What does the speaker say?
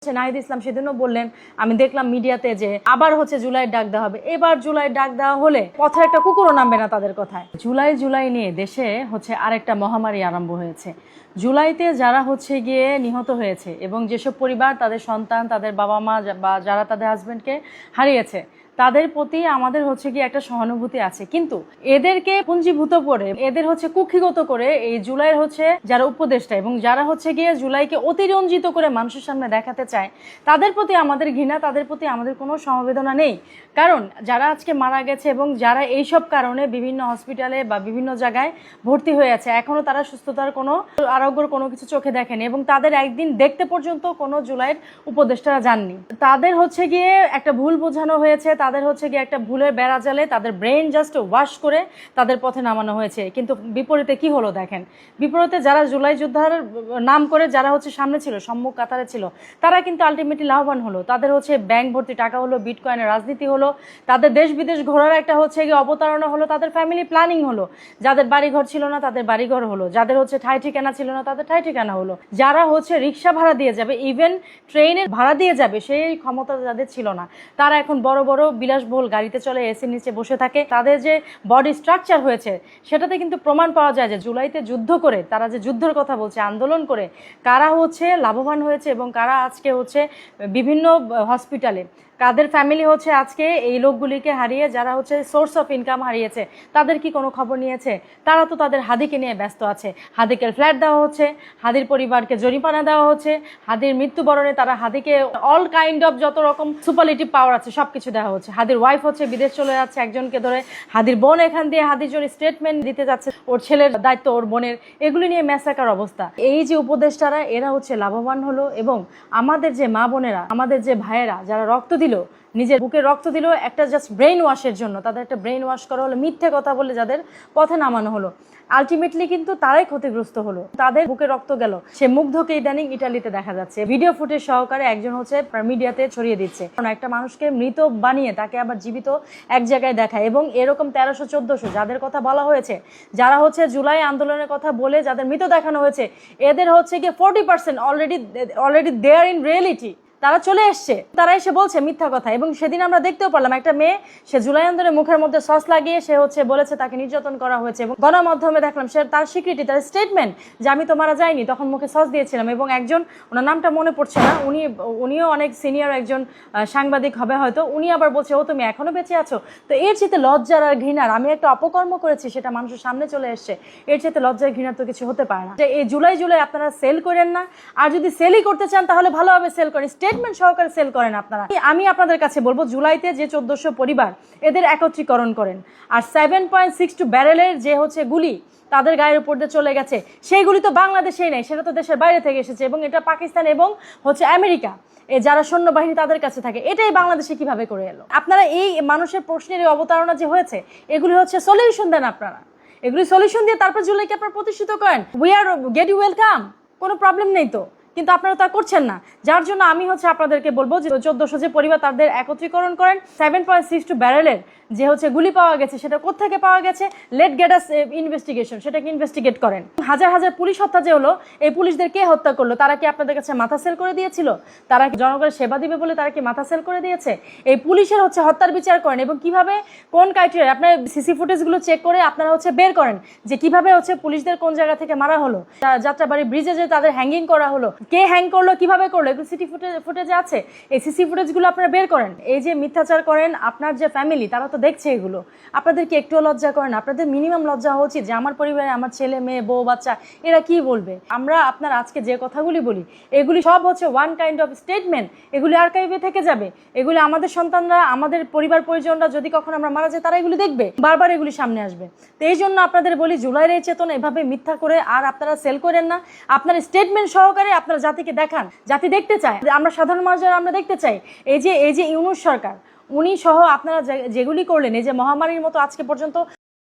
নাহিদ ইসলাম সেদিনও বললেন, আমি দেখলাম মিডিয়াতে যে আবার জুলাইয়ের ডাক দেওয়া হবে। এবার জুলাইয়ের ডাক দেওয়া হলে পথে একটা কুকুরও নামবে না তাদের কথায়। জুলাই নিয়ে দেশে আরেকটা মহামারী আরম্ভ হয়েছে। জুলাইতে যারা গিয়ে নিহত হয়েছে এবং যেসব পরিবার তাদের সন্তান, তাদের বাবা মা বা যারা তাদের হাজবেন্ডকে হারিয়েছে, তাদের প্রতি আমাদের গিয়ে একটা সহানুভূতি আছে। কিন্তু এদেরকে পুঞ্জীভূত করে, এদের কুক্ষিগত করে এই জুলাইয়ের যারা উপদেষ্টা এবং যারা গিয়ে জুলাইকে অতিরঞ্জিত করে মানুষের সামনে দেখাতে চায়, তাদের প্রতি আমাদের ঘৃণা, তাদের প্রতি আমাদের কোনো সমবেদনা নেই। কারণ যারা আজকে মারা গেছে এবং যারা এইসব কারণে বিভিন্ন হসপিটালে বা বিভিন্ন জায়গায় ভর্তি হয়ে আছে, এখনো তারা সুস্থতার কোনো আরোগ্যর কোনো কিছু চোখে দেখেনি এবং তাদের একদিন দেখতে পর্যন্ত কোনো জুলাইয়ের উপদেষ্টারা যাননি। তাদের গিয়ে একটা ভুল বোঝানো হয়েছে, তাদের গিয়ে একটা ভুলের বেড়া জালে তাদের ব্রেন জাস্ট ওয়াশ করে তাদের পথে নামানো হয়েছে। কিন্তু বিপরীতে কি হলো দেখেন, বিপরীতে যারা জুলাই যোদ্ধার নাম করে যারা সামনে ছিল, সম্মুখ কাতারে ছিল, তারা কিন্তু আলটিমেটলি লাভবান হলো। তাদের ব্যাংক ভর্তি টাকা হলো, বিটকয়েনের রাজনীতি হলো, তাদের দেশ বিদেশ ঘোরার একটা গিয়ে অবতারণা হলো, তাদের ফ্যামিলি প্ল্যানিং হলো, যাদের বাড়িঘর ছিল না তাদের বাড়িঘর হলো, যাদের ঠাই ঠিকানা ছিল না তাদের ঠাই ঠিকানা হলো, যারা রিক্সা ভাড়া দিয়ে যাবে, ইভেন ট্রেনের ভাড়া দিয়ে যাবে, সেই ক্ষমতা যাদের ছিল না, তারা এখন বড় বড় বিলাসবহুল গাড়িতে চলে, এসির নিচে বসে থাকে। তাদের যে বডি স্ট্রাকচার হয়েছে সেটাতে কিন্তু প্রমাণ পাওয়া যায় যে জুলাইতে যুদ্ধ করে, তারা যে যুদ্ধের কথা বলছে, আন্দোলন করে কারা লাভবান হয়েছে এবং কারা আজকে বিভিন্ন হসপিটালে, কাদের ফ্যামিলি আজকে এই লোকগুলিকে হারিয়ে যারা সোর্স অফ ইনকাম হারিয়েছে, তাদের কি কোনো খবর নিয়েছে? তারা তো তাদের হাদিকে নিয়ে ব্যস্ত আছে। হাদিকে ফ্ল্যাট দেওয়া হচ্ছে, হাদির পরিবারকে জরিমানা দেওয়া হচ্ছে, হাদির মৃত্যুবরণে তারা হাদিকে অল কাইন্ড অফ যত রকম সুপারলেটিভ পাওয়ার আছে সব কিছু দেওয়া হচ্ছে। হাদির ওয়াইফ বিদেশ চলে যাচ্ছে একজনকে ধরে, হাদির বোন এখান দিয়ে হাদির জন্য স্টেটমেন্ট দিতে যাচ্ছে, ওর ছেলের দায়িত্ব ওর বোনের, এগুলি নিয়ে ম্যাসাকার অবস্থা। এই যে উপদেষ্টারা, এরা লাভবান হলো এবং আমাদের যে মা বোনেরা, আমাদের যে ভাইয়েরা যারা রক্ত দিল, নিজের বুকে রক্ত দিল একটা জাস্ট ব্রেন ওয়াশের জন্য, তাদের একটা ব্রেন ওয়াশ করা হলো, মিথ্যে কথা বলে যাদের পথে নামানো হলো, আলটিমেটলি কিন্তু তারাই ক্ষতিগ্রস্ত হলো। তাদের বুকে রক্ত গেল। সে মুগ্ধকে ইদানিং ইটালিতে দেখা যাচ্ছে ভিডিও ফুটেজ সহকারে একজন মিডিয়াতে ছড়িয়ে দিচ্ছে। একটা মানুষকে মৃত বানিয়ে তাকে আবার জীবিত এক জায়গায় দেখায় এবং এরকম 1300-1400 যাদের কথা বলা হয়েছে, যারা জুলাই আন্দোলনের কথা বলে যাদের মৃত দেখানো হয়েছে, এদের গিয়ে 40% অলরেডি দেয়ার ইন রিয়েলিটি, তারা চলে এসছে, তারা এসে বলছে মিথ্যা কথা। এবং সেদিন আমরা দেখতেও পারলাম একটা মেয়ে, সে জুলাই আন্দোলনের মুখের মধ্যে সস লাগিয়ে সে বলেছে তাকে নির্যাতন করা হয়েছে এবং গণমাধ্যমে দেখলাম সে তার স্বীকৃতি, তার স্টেটমেন্ট যে আমি তো মারা যাইনি, তখন মুখে সস দিয়েছিলাম। এবং একজন, ওনার নামটা মনে পড়ছে না, উনিও অনেক সিনিয়র একজন সাংবাদিক হবে হয়তো, উনি আবার বলছে ও তুমি এখনো বেঁচে আছো। তো এর চেয়ে লজ্জার আর ঘৃণার, আমি একটা অপকর্ম করেছি সেটা মানুষের সামনে চলে এসছে, এর চেয়ে লজ্জার ঘৃণার তো কিছু হতে পারে না। যে এই জুলাই আপনারা সেল করেন না, আর যদি সেলই করতে চান তাহলে ভালোভাবে সেল করেন, স্টেটমেন্ট সহকারে সেল করেন আপনারা। আমি আপনাদের কাছে বলবো, জুলাইতে যে 1400 পরিবার, এদের একত্রীকরণ করেন। আর 7.62 ব্যারেলের যে গুলি তাদের গায়ের উপর দিয়ে চলে গেছে, সেইগুলি তো বাংলাদেশেই নেই, সেটা তো দেশের বাইরে থেকে এসেছে এবং এটা পাকিস্তান এবং আমেরিকা, যারা সৈন্যবাহিনী তাদের কাছে থাকে। এটাই বাংলাদেশে কিভাবে করে এলো? আপনারা এই মানুষের প্রশ্নের অবতারণা যে হয়েছে, এগুলি সলিউশন দেন আপনারা, এগুলি সলিউশন দিয়ে তারপর জুলাইকে আপনারা প্রতিষ্ঠিত করেন। We are get you welcome, কোনো প্রবলেম নেই তো, কিন্তু আপনারা তা করছেন না। যার জন্য আমি আপনাদেরকে বলবো যে 1400 যে পরিবার, তাদের একত্রীকরণ করেন। 7.62 ব্যারেলের যে গুলি পাওয়া গেছে, সেটা কোত্থেকে পাওয়া গেছে, লেট গেট আস ইনভেস্টিগেশন, সেটাকে ইনভেস্টিগেট করেন। হাজার হাজার পুলিশ হত্যা যে হলো, এই পুলিশদের কে হত্যা করলো? তারা কি আপনাদের কাছে মাথা সেল করে দিয়েছিল? তারা কি জনগণের সেবা দিবে বলে তারা কি মাথা সেল করে দিয়েছে? এই পুলিশের হত্যার বিচার করেন এবং কিভাবে, কোন ক্রাইটেরিয়া, আপনার সিসি ফুটেজগুলো চেক করে আপনারা বের করেন যে কিভাবে পুলিশদের কোন জায়গা থেকে মারা হলো। যাত্রাবাড়ি ব্রিজে যে তাদের হ্যাঙ্গিং করা হলো, কে হ্যাং করলো, কিভাবে করলো, এগুলো সিটি ফুটেজে আছে। এই সিসি ফুটেজগুলো আপনারা বের করেন। এই যে মিথ্যাচার করেন, আপনার যে ফ্যামিলি তারা তো দেখছে এগুলো, আপনাদের কি একটুও লজ্জা করেন? আপনাদের মিনিমাম লজ্জা হওয়া উচিত যে আমার পরিবারে আমার ছেলে মেয়ে বউ বাচ্চা এরা কি বলবে। আমরা আপনার আজকে যে কথাগুলি বলি, এগুলি সব ওয়ান কাইন্ড অফ স্টেটমেন্ট, এগুলি আর্কাইভে থেকে যাবে। এগুলি আমাদের সন্তানরা, আমাদের পরিবার পরিজনরা যদি কখন আমরা মারা যাই, তারা এগুলি দেখবে, বারবার এগুলি সামনে আসবে। তো এই জন্য আপনাদের বলি, জুলাইয়ের এই চেতনা এভাবে মিথ্যা করে আর আপনারা সেল করেন না। আপনার স্টেটমেন্ট সহকারে আপনারা জাতিকে দেখান, জাতি দেখতে চায়, আমরা সাধারণ মানুষ আমরা দেখতে চাই। এই যে ইউনূস সরকার, উনি সহ আপনারা যেগুলি করলেন, এই যে মহামারীর মতো আজকে পর্যন্ত